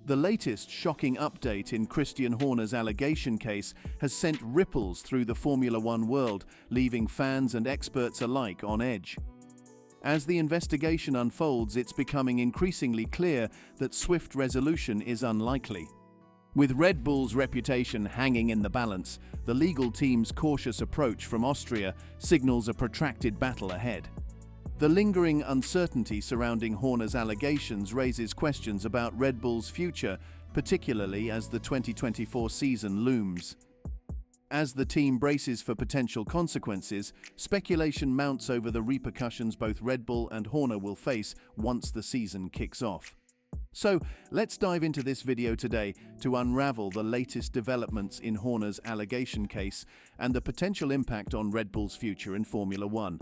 The latest shocking update in Christian Horner's allegation case has sent ripples through the Formula One world, leaving fans and experts alike on edge. As the investigation unfolds, it's becoming increasingly clear that swift resolution is unlikely. With Red Bull's reputation hanging in the balance, the legal team's cautious approach from Austria signals a protracted battle ahead. The lingering uncertainty surrounding Horner's allegations raises questions about Red Bull's future, particularly as the 2024 season looms. As the team braces for potential consequences, speculation mounts over the repercussions both Red Bull and Horner will face once the season kicks off. So, let's dive into this video today to unravel the latest developments in Horner's allegation case and the potential impact on Red Bull's future in Formula One.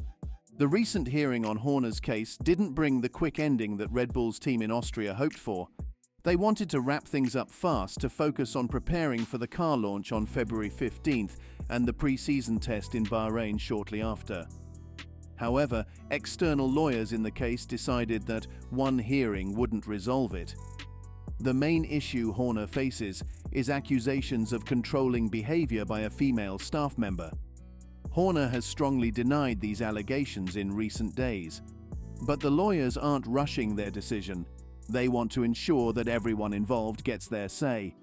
The recent hearing on Horner's case didn't bring the quick ending that Red Bull's team in Austria hoped for. They wanted to wrap things up fast to focus on preparing for the car launch on February 15th and the pre-season test in Bahrain shortly after. However, external lawyers in the case decided that one hearing wouldn't resolve it. The main issue Horner faces is accusations of controlling behavior by a female staff member. Horner has strongly denied these allegations in recent days. But the lawyers aren't rushing their decision. They want to ensure that everyone involved gets their say.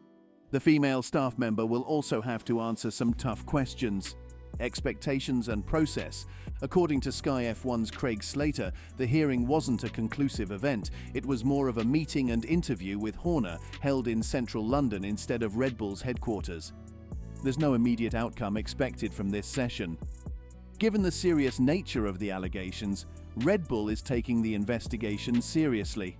The female staff member will also have to answer some tough questions. Expectations and process. According to Sky F1's Craig Slater, the hearing wasn't a conclusive event. It was more of a meeting and interview with Horner held in central London instead of Red Bull's headquarters. There's no immediate outcome expected from this session. Given the serious nature of the allegations, Red Bull is taking the investigation seriously.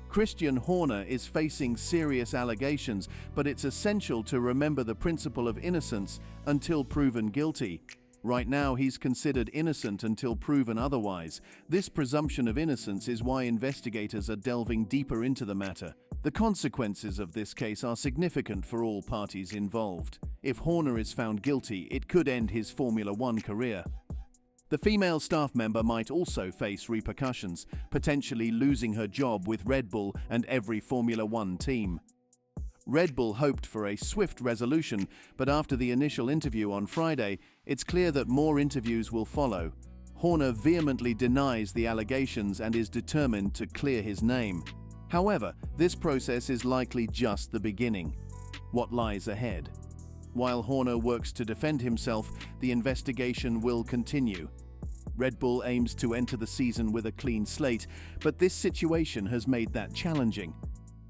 Christian Horner is facing serious allegations, but it's essential to remember the principle of innocence until proven guilty. Right now, he's considered innocent until proven otherwise. This presumption of innocence is why investigators are delving deeper into the matter. The consequences of this case are significant for all parties involved. If Horner is found guilty, it could end his Formula One career. The female staff member might also face repercussions, potentially losing her job with Red Bull and every Formula One team. Red Bull hoped for a swift resolution, but after the initial interview on Friday, it's clear that more interviews will follow. Horner vehemently denies the allegations and is determined to clear his name. However, this process is likely just the beginning. What lies ahead? While Horner works to defend himself, the investigation will continue. Red Bull aims to enter the season with a clean slate, but this situation has made that challenging.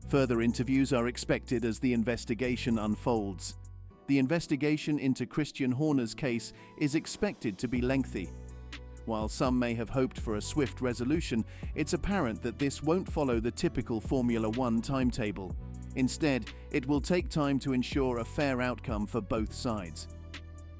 Further interviews are expected as the investigation unfolds. The investigation into Christian Horner's case is expected to be lengthy. While some may have hoped for a swift resolution, it's apparent that this won't follow the typical Formula One timetable. Instead, it will take time to ensure a fair outcome for both sides.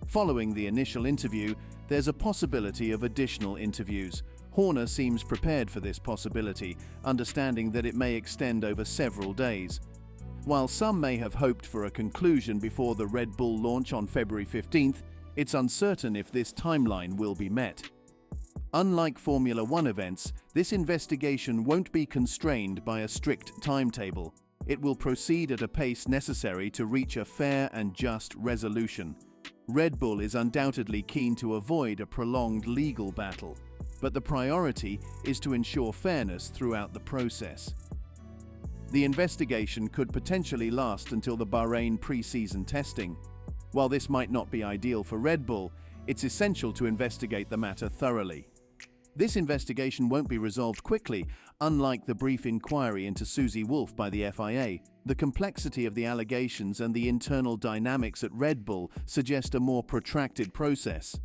Following the initial interview, there's a possibility of additional interviews. Horner seems prepared for this possibility, understanding that it may extend over several days. While some may have hoped for a conclusion before the Red Bull launch on February 15th, it's uncertain if this timeline will be met. Unlike Formula One events, this investigation won't be constrained by a strict timetable. It will proceed at a pace necessary to reach a fair and just resolution. Red Bull is undoubtedly keen to avoid a prolonged legal battle, but the priority is to ensure fairness throughout the process. The investigation could potentially last until the Bahrain pre-season testing. While this might not be ideal for Red Bull, it's essential to investigate the matter thoroughly. This investigation won't be resolved quickly, unlike the brief inquiry into Susie Wolff by the FIA. The complexity of the allegations and the internal dynamics at Red Bull suggest a more protracted process.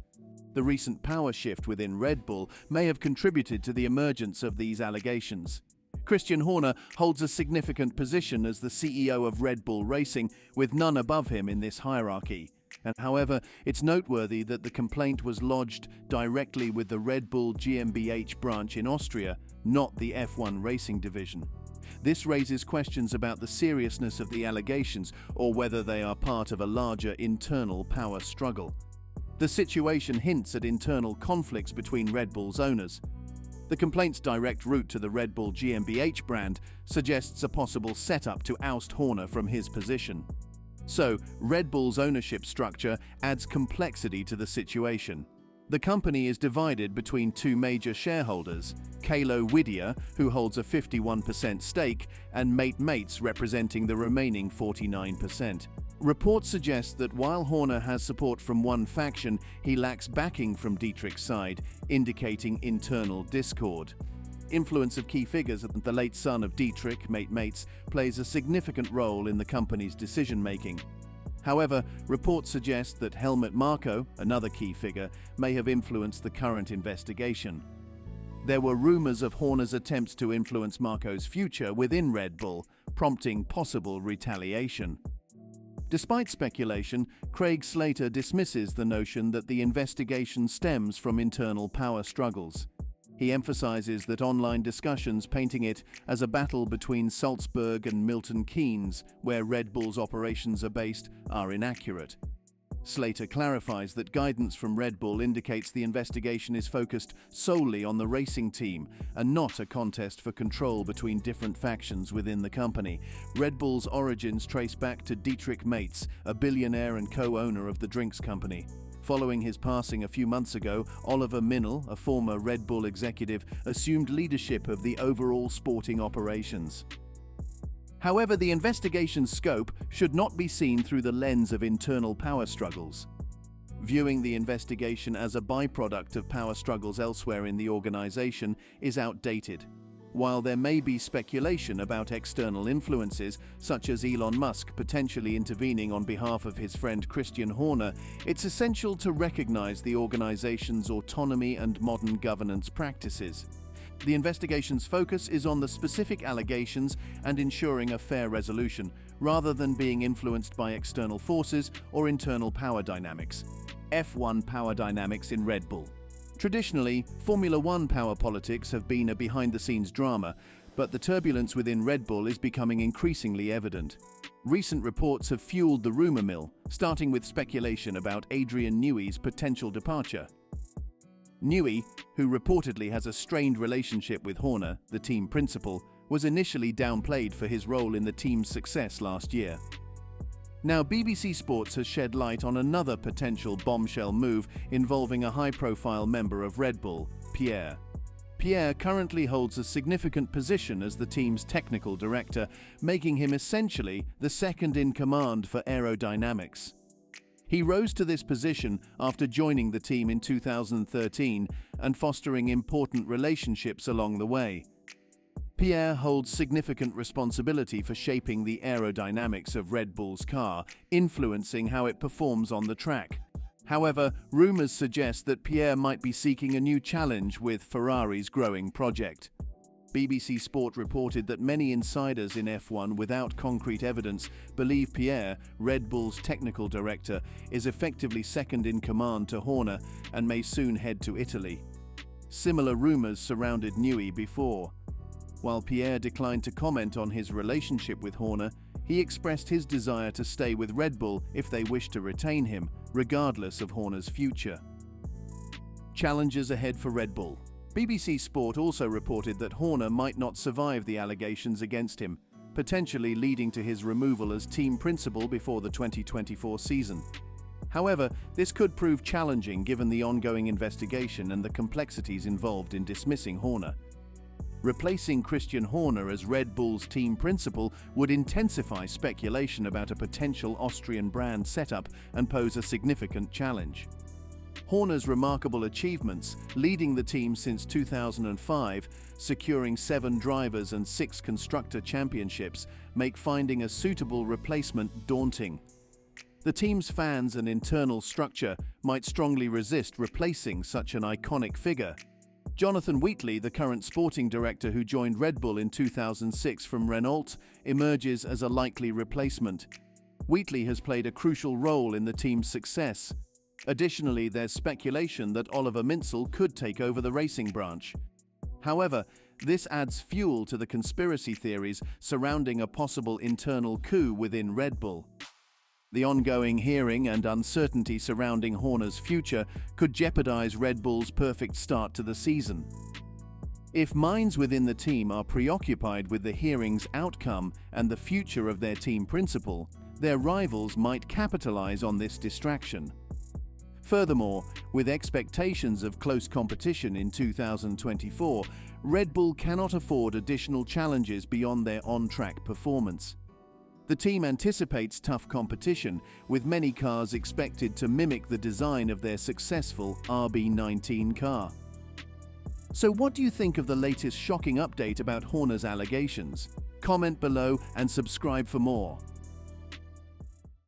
The recent power shift within Red Bull may have contributed to the emergence of these allegations. Christian Horner holds a significant position as the CEO of Red Bull Racing, with none above him in this hierarchy. And however, it's noteworthy that the complaint was lodged directly with the Red Bull GmbH branch in Austria, not the F1 racing division. This raises questions about the seriousness of the allegations or whether they are part of a larger internal power struggle. The situation hints at internal conflicts between Red Bull's owners. The complaint's direct route to the Red Bull GmbH brand suggests a possible setup to oust Horner from his position. So, Red Bull's ownership structure adds complexity to the situation. The company is divided between two major shareholders, Kalo Whittier, who holds a 51% stake, and Mate Mates, representing the remaining 49%. Reports suggest that while Horner has support from one faction, he lacks backing from Dietrich's side, indicating internal discord. Influence of key figures, the late son of Dietrich, Mate Mates, plays a significant role in the company's decision-making. However, reports suggest that Helmut Marko, another key figure, may have influenced the current investigation. There were rumors of Horner's attempts to influence Marko's future within Red Bull, prompting possible retaliation. Despite speculation, Craig Slater dismisses the notion that the investigation stems from internal power struggles. He emphasizes that online discussions painting it as a battle between Salzburg and Milton Keynes, where Red Bull's operations are based, are inaccurate. Slater clarifies that guidance from Red Bull indicates the investigation is focused solely on the racing team and not a contest for control between different factions within the company. Red Bull's origins trace back to Dietrich Mates, a billionaire and co-owner of the drinks company. Following his passing a few months ago, Oliver Minel, a former Red Bull executive, assumed leadership of the overall sporting operations. However, the investigation's scope should not be seen through the lens of internal power struggles. Viewing the investigation as a byproduct of power struggles elsewhere in the organization is outdated. While there may be speculation about external influences, such as Elon Musk potentially intervening on behalf of his friend Christian Horner, it's essential to recognize the organization's autonomy and modern governance practices. The investigation's focus is on the specific allegations and ensuring a fair resolution, rather than being influenced by external forces or internal power dynamics. F1 power dynamics in Red Bull. Traditionally, Formula One power politics have been a behind-the-scenes drama, but the turbulence within Red Bull is becoming increasingly evident. Recent reports have fueled the rumor mill, starting with speculation about Adrian Newey's potential departure. Newey, who reportedly has a strained relationship with Horner, the team principal, was initially downplayed for his role in the team's success last year. Now, BBC Sports has shed light on another potential bombshell move involving a high-profile member of Red Bull, Pierre. Pierre currently holds a significant position as the team's technical director, making him essentially the second-in-command for aerodynamics. He rose to this position after joining the team in 2013 and fostering important relationships along the way. Pierre holds significant responsibility for shaping the aerodynamics of Red Bull's car, influencing how it performs on the track. However, rumors suggest that Pierre might be seeking a new challenge with Ferrari's growing project. BBC Sport reported that many insiders in F1 without concrete evidence believe Pierre, Red Bull's technical director, is effectively second in command to Horner and may soon head to Italy. Similar rumors surrounded Newey before. While Pierre declined to comment on his relationship with Horner, he expressed his desire to stay with Red Bull if they wished to retain him, regardless of Horner's future. Challenges ahead for Red Bull. BBC Sport also reported that Horner might not survive the allegations against him, potentially leading to his removal as team principal before the 2024 season. However, this could prove challenging given the ongoing investigation and the complexities involved in dismissing Horner. Replacing Christian Horner as Red Bull's team principal would intensify speculation about a potential Austrian brand setup and pose a significant challenge. Horner's remarkable achievements, leading the team since 2005, securing 7 drivers and 6 constructor championships, make finding a suitable replacement daunting. The team's fans and internal structure might strongly resist replacing such an iconic figure. Jonathan Wheatley, the current sporting director who joined Red Bull in 2006 from Renault, emerges as a likely replacement. Wheatley has played a crucial role in the team's success. Additionally, there's speculation that Oliver Minel could take over the racing branch. However, this adds fuel to the conspiracy theories surrounding a possible internal coup within Red Bull. The ongoing hearing and uncertainty surrounding Horner's future could jeopardize Red Bull's perfect start to the season. If minds within the team are preoccupied with the hearing's outcome and the future of their team principal, their rivals might capitalize on this distraction. Furthermore, with expectations of close competition in 2024, Red Bull cannot afford additional challenges beyond their on-track performance. The team anticipates tough competition, with many cars expected to mimic the design of their successful RB19 car. So what do you think of the latest shocking update about Horner's allegations? Comment below and subscribe for more.